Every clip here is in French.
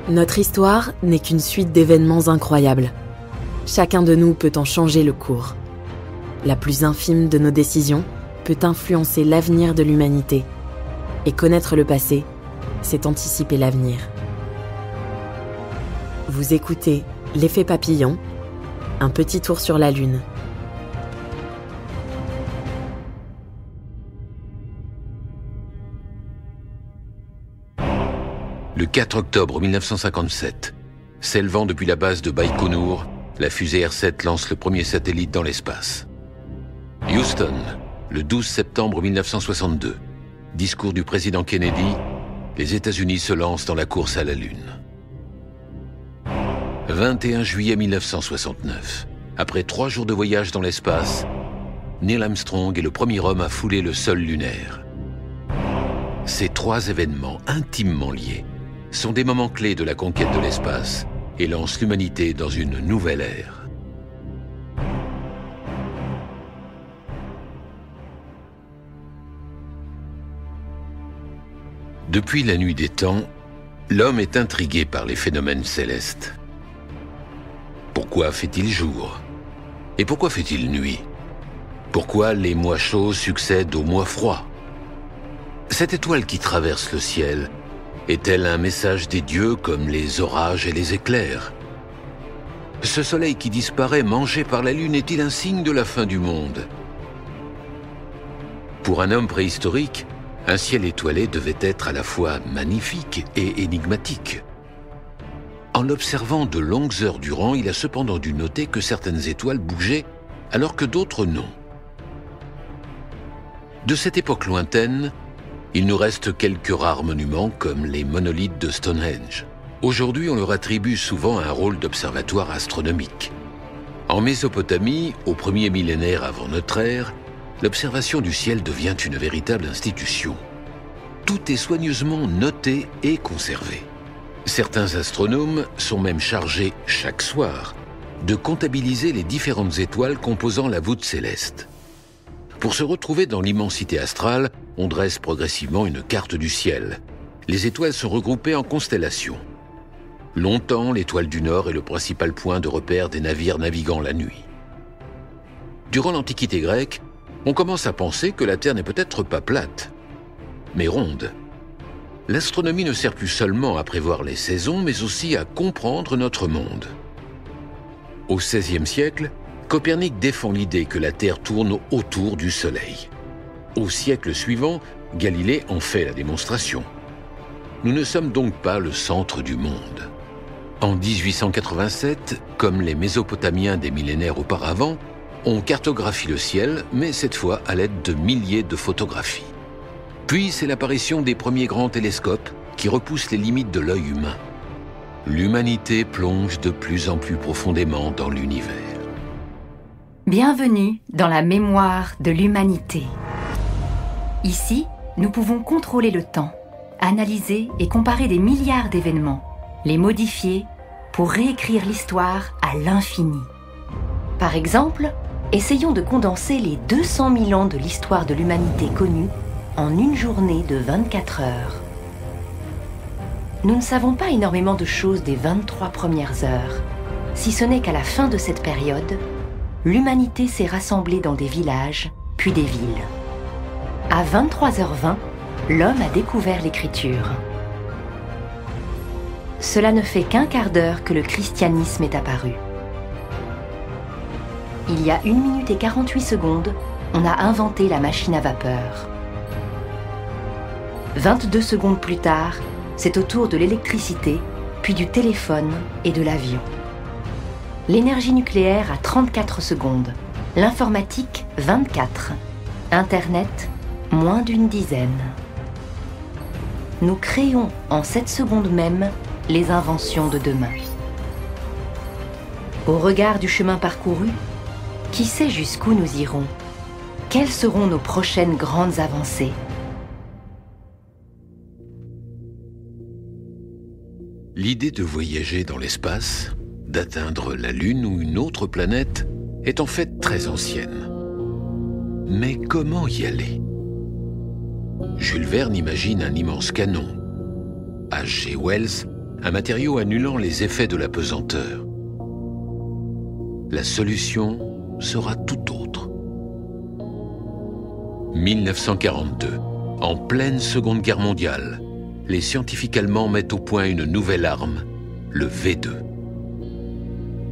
Notre histoire n'est qu'une suite d'événements incroyables. Chacun de nous peut en changer le cours. La plus infime de nos décisions peut influencer l'avenir de l'humanité. Et connaître le passé, c'est anticiper l'avenir. Vous écoutez L'effet papillon, un petit tour sur la Lune. Le 4 octobre 1957, s'élevant depuis la base de Baïkonour, la fusée R7 lance le premier satellite dans l'espace. Houston, le 12 septembre 1962. Discours du président Kennedy, les États-Unis se lancent dans la course à la Lune. 21 juillet 1969. Après 3 jours de voyage dans l'espace, Neil Armstrong est le premier homme à fouler le sol lunaire. Ces 3 événements intimement liés sont des moments clés de la conquête de l'espace et lancent l'humanité dans une nouvelle ère. Depuis la nuit des temps, l'homme est intrigué par les phénomènes célestes. Pourquoi fait-il jour? Et pourquoi fait-il nuit? Pourquoi les mois chauds succèdent aux mois froids? Cette étoile qui traverse le ciel est-elle un message des dieux comme les orages et les éclairs? Ce soleil qui disparaît mangé par la lune est-il un signe de la fin du monde? Pour un homme préhistorique, un ciel étoilé devait être à la fois magnifique et énigmatique. En l'observant de longues heures durant, il a cependant dû noter que certaines étoiles bougeaient alors que d'autres non. De cette époque lointaine, il nous reste quelques rares monuments comme les monolithes de Stonehenge. Aujourd'hui, on leur attribue souvent un rôle d'observatoire astronomique. En Mésopotamie, au premier millénaire avant notre ère, l'observation du ciel devient une véritable institution. Tout est soigneusement noté et conservé. Certains astronomes sont même chargés, chaque soir, de comptabiliser les différentes étoiles composant la voûte céleste. Pour se retrouver dans l'immensité astrale, on dresse progressivement une carte du ciel. Les étoiles sont regroupées en constellations. Longtemps, l'étoile du Nord est le principal point de repère des navires naviguant la nuit. Durant l'Antiquité grecque, on commence à penser que la Terre n'est peut-être pas plate, mais ronde. L'astronomie ne sert plus seulement à prévoir les saisons, mais aussi à comprendre notre monde. Au XVIe siècle, Copernic défend l'idée que la Terre tourne autour du Soleil. Au siècle suivant, Galilée en fait la démonstration. Nous ne sommes donc pas le centre du monde. En 1887, comme les Mésopotamiens des millénaires auparavant, on cartographie le ciel, mais cette fois à l'aide de milliers de photographies. Puis c'est l'apparition des premiers grands télescopes qui repoussent les limites de l'œil humain. L'humanité plonge de plus en plus profondément dans l'univers. Bienvenue dans la mémoire de l'humanité. Ici, nous pouvons contrôler le temps, analyser et comparer des milliards d'événements, les modifier pour réécrire l'histoire à l'infini. Par exemple, essayons de condenser les 200 000 ans de l'histoire de l'humanité connue en une journée de 24 heures. Nous ne savons pas énormément de choses des 23 premières heures, si ce n'est qu'à la fin de cette période, l'humanité s'est rassemblée dans des villages, puis des villes. À 23h20, l'homme a découvert l'écriture. Cela ne fait qu'un quart d'heure que le christianisme est apparu. Il y a 1 minute et 48 secondes, on a inventé la machine à vapeur. 22 secondes plus tard, c'est au tour de l'électricité, puis du téléphone et de l'avion. L'énergie nucléaire a 34 secondes, l'informatique 24, Internet moins d'une dizaine. Nous créons en 7 secondes même les inventions de demain. Au regard du chemin parcouru, qui sait jusqu'où nous irons? Quelles seront nos prochaines grandes avancées? L'idée de voyager dans l'espace, d'atteindre la Lune ou une autre planète, est en fait très ancienne. Mais comment y aller? Jules Verne imagine un immense canon. H.G. Wells un matériau annulant les effets de la pesanteur. La solution sera tout autre. 1942, en pleine Seconde Guerre mondiale, les scientifiques allemands mettent au point une nouvelle arme, le V2.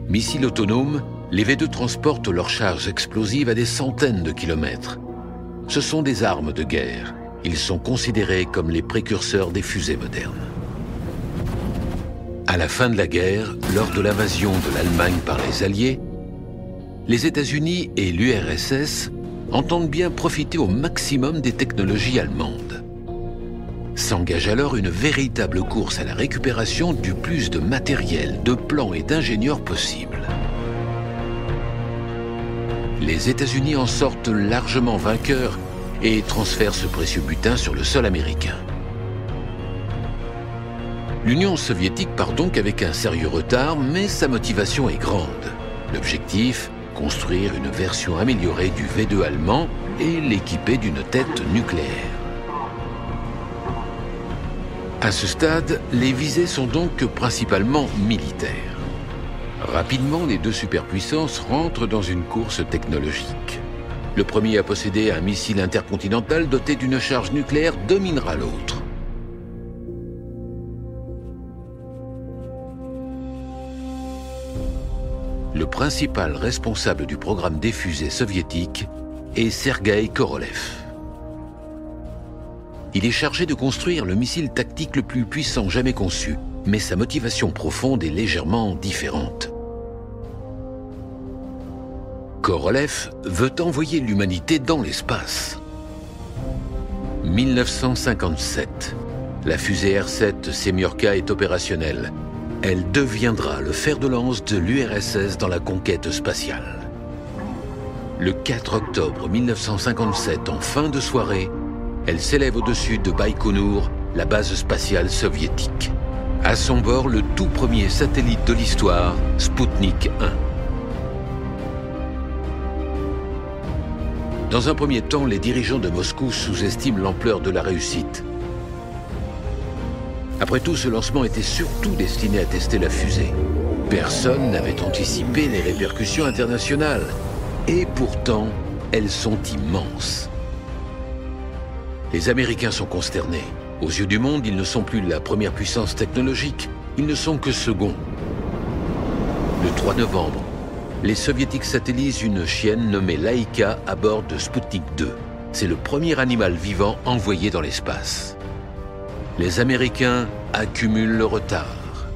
Missiles autonomes, les V2 transportent leurs charges explosives à des centaines de kilomètres. Ce sont des armes de guerre. Ils sont considérés comme les précurseurs des fusées modernes. À la fin de la guerre, lors de l'invasion de l'Allemagne par les Alliés, les États-Unis et l'URSS entendent bien profiter au maximum des technologies allemandes. S'engage alors une véritable course à la récupération du plus de matériel, de plans et d'ingénieurs possibles. Les États-Unis en sortent largement vainqueurs et transfèrent ce précieux butin sur le sol américain. L'Union soviétique part donc avec un sérieux retard, mais sa motivation est grande. L'objectif, construire une version améliorée du V2 allemand et l'équiper d'une tête nucléaire. À ce stade, les visées sont donc principalement militaires. Rapidement, les deux superpuissances rentrent dans une course technologique. Le premier à posséder un missile intercontinental doté d'une charge nucléaire dominera l'autre. Le principal responsable du programme des fusées soviétiques est Sergueï Korolev. Il est chargé de construire le missile tactique le plus puissant jamais conçu, mais sa motivation profonde est légèrement différente. Korolev veut envoyer l'humanité dans l'espace. 1957, la fusée R7 Semyorka est opérationnelle. Elle deviendra le fer de lance de l'URSS dans la conquête spatiale. Le 4 octobre 1957, en fin de soirée, elle s'élève au-dessus de Baïkonour, la base spatiale soviétique. À son bord, le tout premier satellite de l'histoire, Sputnik 1. Dans un premier temps, les dirigeants de Moscou sous-estiment l'ampleur de la réussite. Après tout, ce lancement était surtout destiné à tester la fusée. Personne n'avait anticipé les répercussions internationales. Et pourtant, elles sont immenses. Les Américains sont consternés. Aux yeux du monde, ils ne sont plus la première puissance technologique. Ils ne sont que seconds. Le 3 novembre, les Soviétiques satellisent une chienne nommée Laïka à bord de Sputnik 2. C'est le premier animal vivant envoyé dans l'espace. Les Américains accumulent le retard.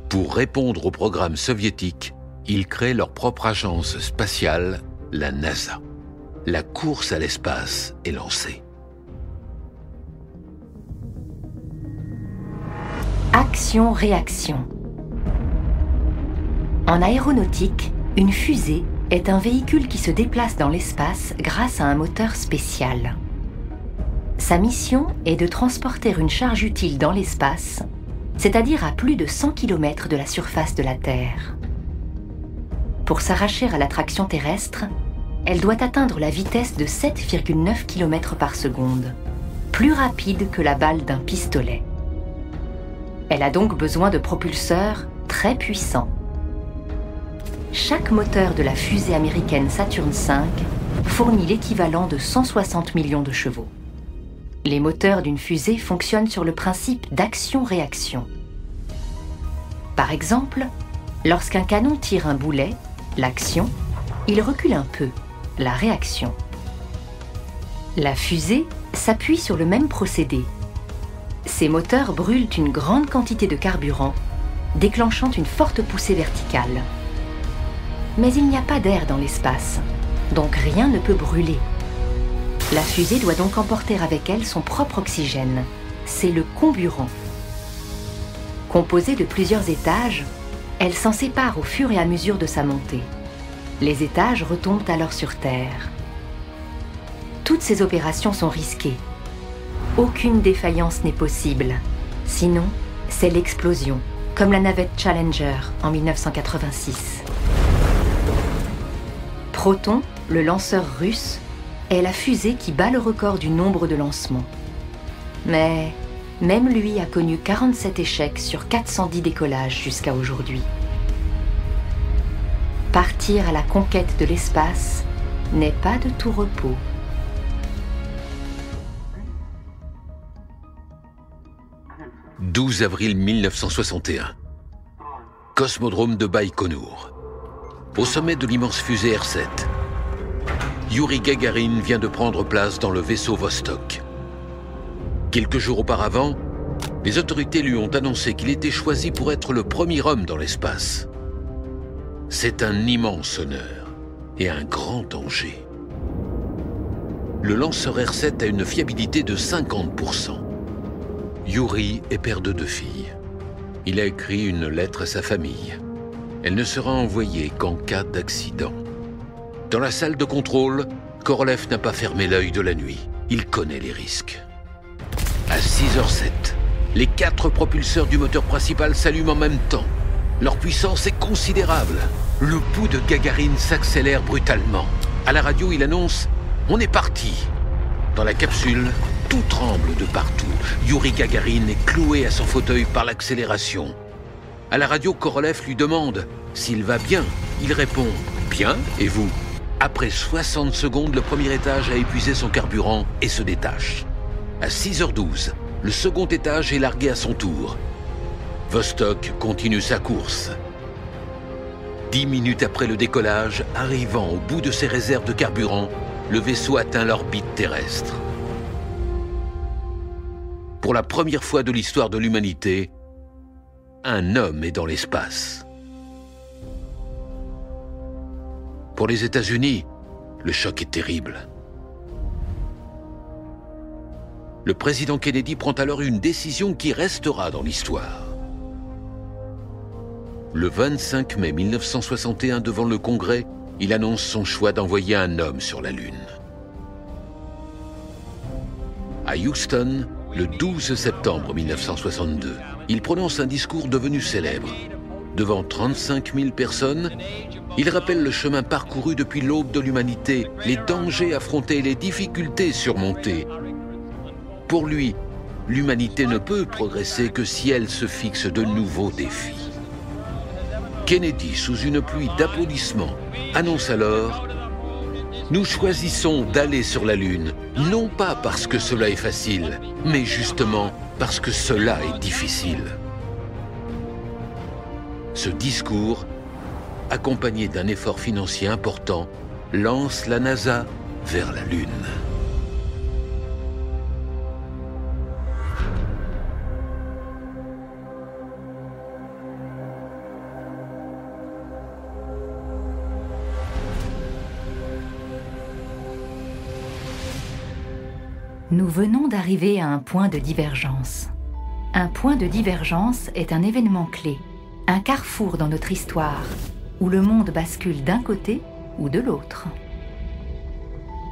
Pour répondre au programme soviétique, ils créent leur propre agence spatiale, la NASA. La course à l'espace est lancée. Action-réaction. En aéronautique, une fusée est un véhicule qui se déplace dans l'espace grâce à un moteur spécial. Sa mission est de transporter une charge utile dans l'espace, c'est-à-dire à plus de 100 km de la surface de la Terre. Pour s'arracher à l'attraction terrestre, elle doit atteindre la vitesse de 7,9 km par seconde, plus rapide que la balle d'un pistolet. Elle a donc besoin de propulseurs très puissants. Chaque moteur de la fusée américaine Saturn V fournit l'équivalent de 160 millions de chevaux. Les moteurs d'une fusée fonctionnent sur le principe d'action-réaction. Par exemple, lorsqu'un canon tire un boulet, l'action, il recule un peu, la réaction. La fusée s'appuie sur le même procédé. Ces moteurs brûlent une grande quantité de carburant, déclenchant une forte poussée verticale. Mais il n'y a pas d'air dans l'espace, donc rien ne peut brûler. La fusée doit donc emporter avec elle son propre oxygène. C'est le comburant. Composée de plusieurs étages, elle s'en sépare au fur et à mesure de sa montée. Les étages retombent alors sur Terre. Toutes ces opérations sont risquées. Aucune défaillance n'est possible. Sinon, c'est l'explosion, comme la navette Challenger en 1986. Proton, le lanceur russe, est la fusée qui bat le record du nombre de lancements. Mais même lui a connu 47 échecs sur 410 décollages jusqu'à aujourd'hui. Partir à la conquête de l'espace n'est pas de tout repos. « 12 avril 1961. Cosmodrome de Baïkonour. Au sommet de l'immense fusée R7. Youri Gagarin vient de prendre place dans le vaisseau Vostok. Quelques jours auparavant, les autorités lui ont annoncé qu'il était choisi pour être le premier homme dans l'espace. C'est un immense honneur et un grand danger. Le lanceur R7 a une fiabilité de 50%. Youri est père de 2 filles. Il a écrit une lettre à sa famille. Elle ne sera envoyée qu'en cas d'accident. Dans la salle de contrôle, Korolev n'a pas fermé l'œil de la nuit. Il connaît les risques. À 6h07, les 4 propulseurs du moteur principal s'allument en même temps. Leur puissance est considérable. Le pouls de Gagarine s'accélère brutalement. À la radio, il annonce « On est parti !» Dans la capsule, tout tremble de partout. Youri Gagarin est cloué à son fauteuil par l'accélération. À la radio, Korolev lui demande s'il va bien. Il répond « Bien, et vous ?» Après 60 secondes, le premier étage a épuisé son carburant et se détache. À 6h12, le second étage est largué à son tour. Vostok continue sa course. 10 minutes après le décollage, arrivant au bout de ses réserves de carburant, le vaisseau atteint l'orbite terrestre. Pour la première fois de l'histoire de l'humanité, un homme est dans l'espace. Pour les États-Unis, le choc est terrible. Le président Kennedy prend alors une décision qui restera dans l'histoire. Le 25 mai 1961, devant le Congrès, il annonce son choix d'envoyer un homme sur la Lune. À Houston, le 12 septembre 1962, il prononce un discours devenu célèbre. Devant 35 000 personnes, il rappelle le chemin parcouru depuis l'aube de l'humanité, les dangers affrontés, les difficultés surmontées. Pour lui, l'humanité ne peut progresser que si elle se fixe de nouveaux défis. Kennedy, sous une pluie d'applaudissements, annonce alors « Nous choisissons d'aller sur la Lune, non pas parce que cela est facile, mais justement parce que cela est difficile. » Ce discours, accompagné d'un effort financier important, lance la NASA vers la Lune. Nous venons d'arriver à un point de divergence. Un point de divergence est un événement clé, un carrefour dans notre histoire, où le monde bascule d'un côté ou de l'autre.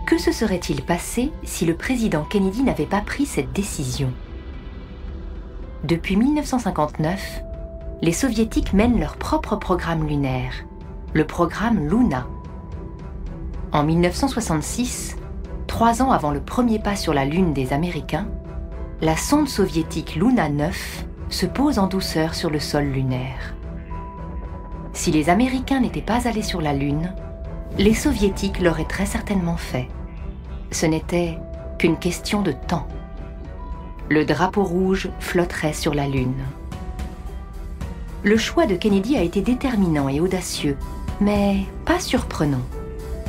Que se serait-il passé si le président Kennedy n'avait pas pris cette décision? Depuis 1959, les Soviétiques mènent leur propre programme lunaire, le programme Luna. En 1966, 3 ans avant le premier pas sur la Lune des Américains, la sonde soviétique Luna 9 se pose en douceur sur le sol lunaire. Si les Américains n'étaient pas allés sur la Lune, les Soviétiques l'auraient très certainement fait. Ce n'était qu'une question de temps. Le drapeau rouge flotterait sur la Lune. Le choix de Kennedy a été déterminant et audacieux, mais pas surprenant.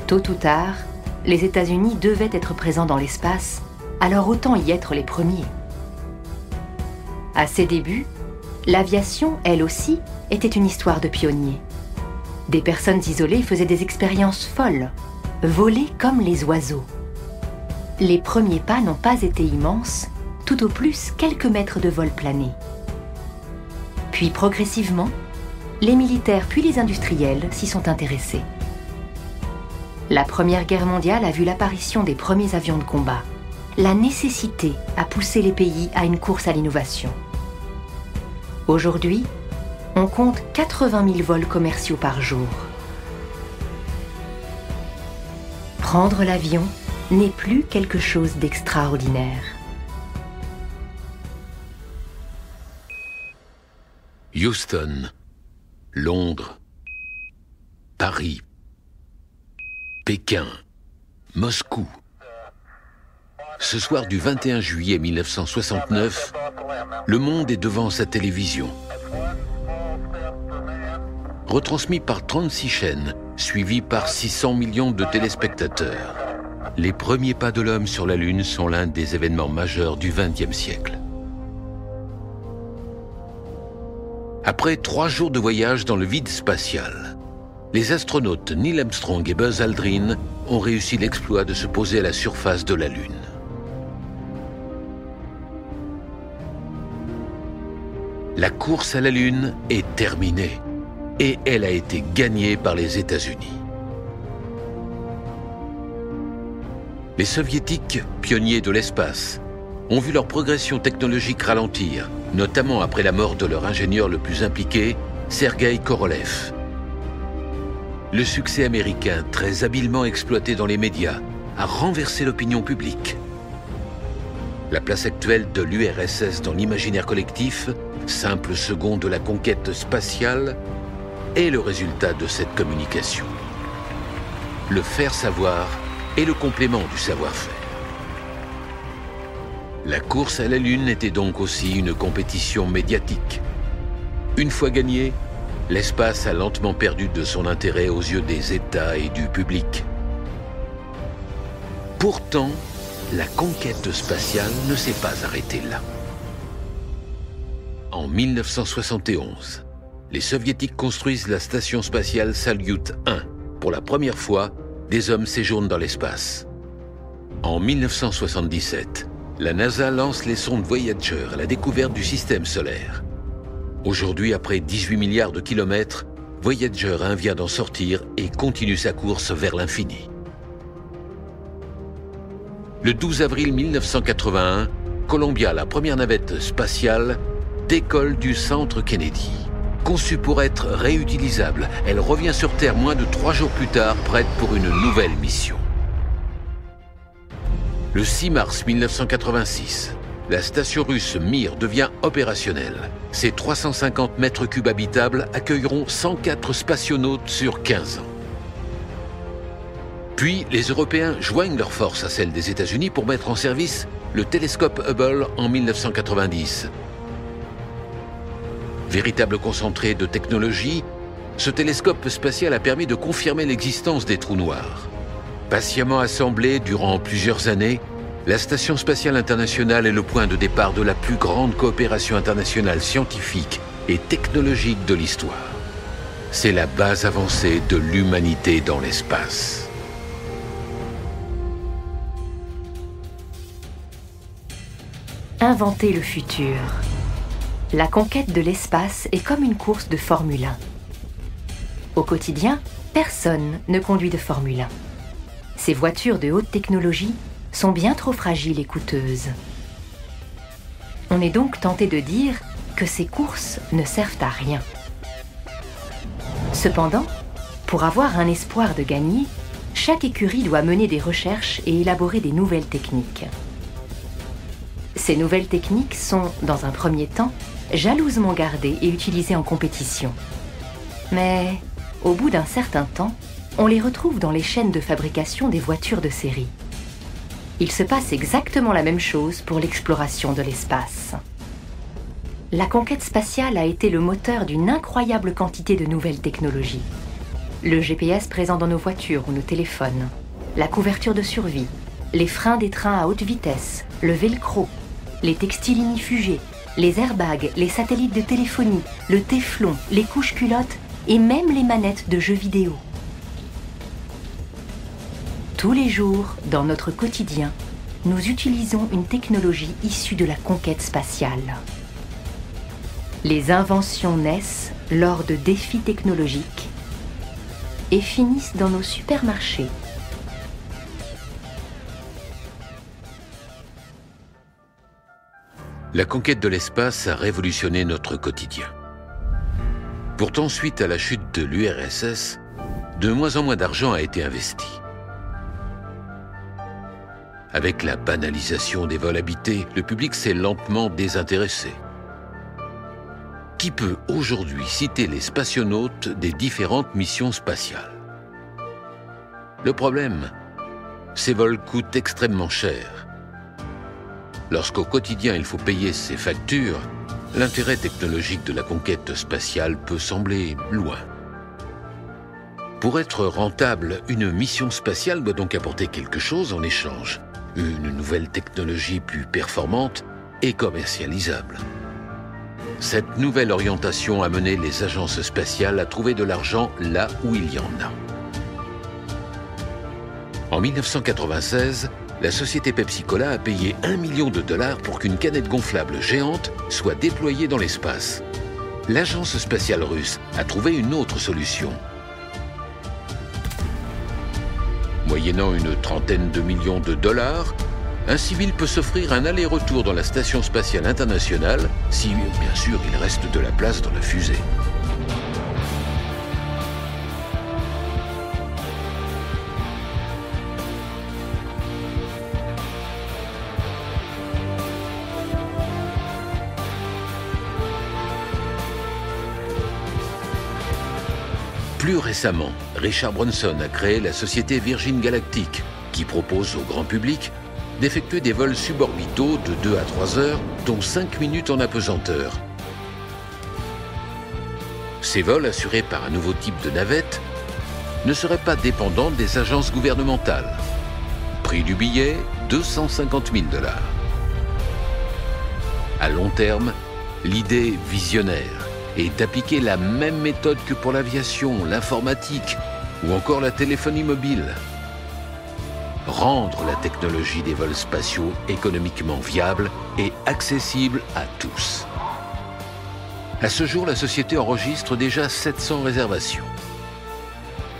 Tôt ou tard, les États-Unis devaient être présents dans l'espace, alors autant y être les premiers. À ses débuts, l'aviation, elle aussi, était une histoire de pionniers. Des personnes isolées faisaient des expériences folles, voler comme les oiseaux. Les premiers pas n'ont pas été immenses, tout au plus quelques mètres de vol plané. Puis progressivement, les militaires puis les industriels s'y sont intéressés. La Première Guerre mondiale a vu l'apparition des premiers avions de combat. La nécessité a poussé les pays à une course à l'innovation. Aujourd'hui, on compte 80 000 vols commerciaux par jour. Prendre l'avion n'est plus quelque chose d'extraordinaire. Houston, Londres, Paris, Pékin, Moscou. Ce soir du 21 juillet 1969, le monde est devant sa télévision. Retransmis par 36 chaînes, suivi par 600 millions de téléspectateurs. Les premiers pas de l'homme sur la Lune sont l'un des événements majeurs du XXe siècle. Après 3 jours de voyage dans le vide spatial, les astronautes Neil Armstrong et Buzz Aldrin ont réussi l'exploit de se poser à la surface de la Lune. La course à la Lune est terminée et elle a été gagnée par les États-Unis. Les Soviétiques, pionniers de l'espace, ont vu leur progression technologique ralentir, notamment après la mort de leur ingénieur le plus impliqué, Sergueï Korolev. Le succès américain, très habilement exploité dans les médias, a renversé l'opinion publique. La place actuelle de l'URSS dans l'imaginaire collectif, simple second de la conquête spatiale, est le résultat de cette communication. Le faire savoir est le complément du savoir-faire. La course à la Lune était donc aussi une compétition médiatique. Une fois gagnée, l'espace a lentement perdu de son intérêt aux yeux des États et du public. Pourtant, la conquête spatiale ne s'est pas arrêtée là. En 1971, les Soviétiques construisent la station spatiale Salyut 1. Pour la première fois, des hommes séjournent dans l'espace. En 1977, la NASA lance les sondes Voyager à la découverte du système solaire. Aujourd'hui, après 18 milliards de kilomètres, Voyager 1 vient d'en sortir et continue sa course vers l'infini. Le 12 avril 1981, Columbia, la première navette spatiale, décolle du centre Kennedy. Conçue pour être réutilisable, elle revient sur Terre moins de 3 jours plus tard, prête pour une nouvelle mission. Le 6 mars 1986, la station russe Mir devient opérationnelle. Ses 350 mètres cubes habitables accueilleront 104 spationautes sur 15 ans. Puis, les Européens joignent leurs forces à celles des États-Unis pour mettre en service le télescope Hubble en 1990. Véritable concentré de technologie, ce télescope spatial a permis de confirmer l'existence des trous noirs. Patiemment assemblée durant plusieurs années, la Station spatiale internationale est le point de départ de la plus grande coopération internationale scientifique et technologique de l'histoire. C'est la base avancée de l'humanité dans l'espace. Inventer le futur. La conquête de l'espace est comme une course de Formule 1. Au quotidien, personne ne conduit de Formule 1. Ces voitures de haute technologie sont bien trop fragiles et coûteuses. On est donc tenté de dire que ces courses ne servent à rien. Cependant, pour avoir un espoir de gagner, chaque écurie doit mener des recherches et élaborer des nouvelles techniques. Ces nouvelles techniques sont, dans un premier temps, jalousement gardées et utilisées en compétition. Mais, au bout d'un certain temps, on les retrouve dans les chaînes de fabrication des voitures de série. Il se passe exactement la même chose pour l'exploration de l'espace. La conquête spatiale a été le moteur d'une incroyable quantité de nouvelles technologies. Le GPS présent dans nos voitures ou nos téléphones, la couverture de survie, les freins des trains à haute vitesse, le velcro, les textiles ignifugés, les airbags, les satellites de téléphonie, le téflon, les couches culottes et même les manettes de jeux vidéo. Tous les jours, dans notre quotidien, nous utilisons une technologie issue de la conquête spatiale. Les inventions naissent lors de défis technologiques et finissent dans nos supermarchés. La conquête de l'espace a révolutionné notre quotidien. Pourtant, suite à la chute de l'URSS, de moins en moins d'argent a été investi. Avec la banalisation des vols habités, le public s'est lentement désintéressé. qui peut aujourd'hui citer les spationautes des différentes missions spatiales? Le problème, ces vols coûtent extrêmement cher. Lorsqu'au quotidien il faut payer ses factures, l'intérêt technologique de la conquête spatiale peut sembler loin. Pour être rentable, une mission spatiale doit donc apporter quelque chose en échange, une nouvelle technologie plus performante et commercialisable. Cette nouvelle orientation a mené les agences spatiales à trouver de l'argent là où il y en a. En 1996, la société Pepsi-Cola a payé $1 million pour qu'une canette gonflable géante soit déployée dans l'espace. L'agence spatiale russe a trouvé une autre solution. Moyennant une $30 millions, un civil peut s'offrir un aller-retour dans la Station spatiale internationale si, bien sûr, il reste de la place dans la fusée. Plus récemment, Richard Branson a créé la société Virgin Galactic, qui propose au grand public d'effectuer des vols suborbitaux de 2 à 3 heures, dont 5 minutes en apesanteur. Ces vols, assurés par un nouveau type de navette, ne seraient pas dépendants des agences gouvernementales. Prix du billet, $250 000. À long terme, l'idée visionnaire est d'appliquer la même méthode que pour l'aviation, l'informatique ou encore la téléphonie mobile. Rendre la technologie des vols spatiaux économiquement viable et accessible à tous. À ce jour, la société enregistre déjà 700 réservations.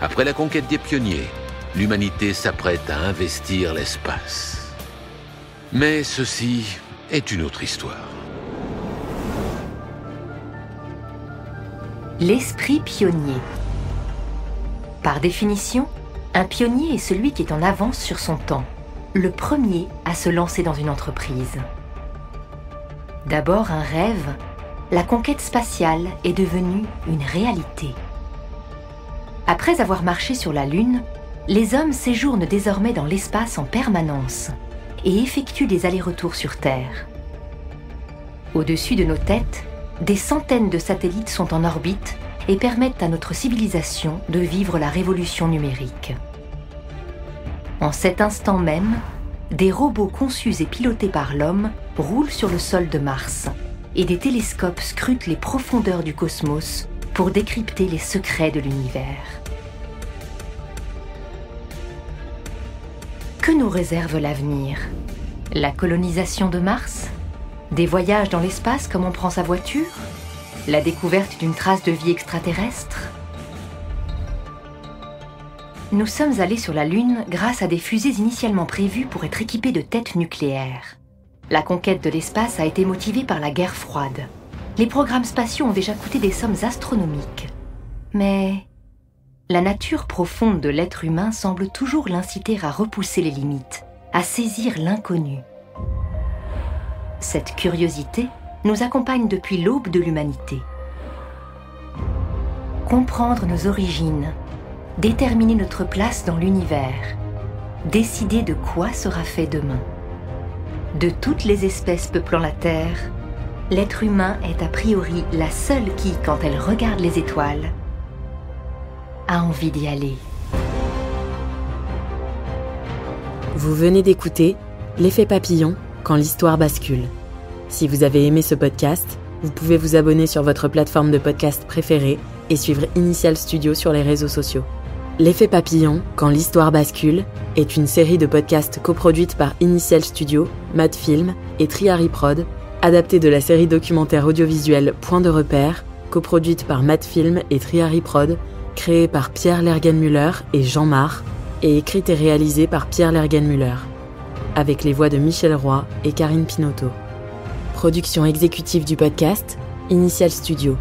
Après la conquête des pionniers, l'humanité s'apprête à investir l'espace. Mais ceci est une autre histoire. L'esprit pionnier. Par définition, un pionnier est celui qui est en avance sur son temps, le premier à se lancer dans une entreprise. D'abord un rêve, la conquête spatiale est devenue une réalité. Après avoir marché sur la Lune, les hommes séjournent désormais dans l'espace en permanence et effectuent des allers-retours sur Terre. Au-dessus de nos têtes, des centaines de satellites sont en orbite et permettent à notre civilisation de vivre la révolution numérique. En cet instant même, des robots conçus et pilotés par l'homme roulent sur le sol de Mars et des télescopes scrutent les profondeurs du cosmos pour décrypter les secrets de l'univers. Que nous réserve l'avenir? La colonisation de Mars? Des voyages dans l'espace comme on prend sa voiture? La découverte d'une trace de vie extraterrestre? Nous sommes allés sur la Lune grâce à des fusées initialement prévues pour être équipées de têtes nucléaires. La conquête de l'espace a été motivée par la guerre froide. Les programmes spatiaux ont déjà coûté des sommes astronomiques. Mais la nature profonde de l'être humain semble toujours l'inciter à repousser les limites, à saisir l'inconnu. Cette curiosité nous accompagne depuis l'aube de l'humanité. Comprendre nos origines, déterminer notre place dans l'univers, décider de quoi sera fait demain. De toutes les espèces peuplant la Terre, l'être humain est a priori la seule qui, quand elle regarde les étoiles, a envie d'y aller. Vous venez d'écouter L'effet papillon quand l'histoire bascule. Si vous avez aimé ce podcast, vous pouvez vous abonner sur votre plateforme de podcast préférée et suivre Initial Studio sur les réseaux sociaux. L'effet papillon quand l'histoire bascule est une série de podcasts coproduite par Initial Studio, Madfilm et Triary Prod, adaptée de la série documentaire audiovisuelle Point de repère, coproduite par Madfilm et Triary Prod, créée par Pierre Lergenmüller et Jean Marc, et écrite et réalisée par Pierre Lergenmüller, avec les voix de Michel Roy et Karine Pinotto. Production exécutive du podcast, Initial Studio.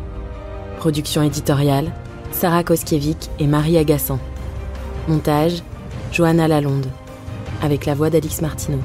Production éditoriale, Sarah Koskiewicz et Marie Agassan. Montage, Johanna Lalonde, avec la voix d'Alix Martineau.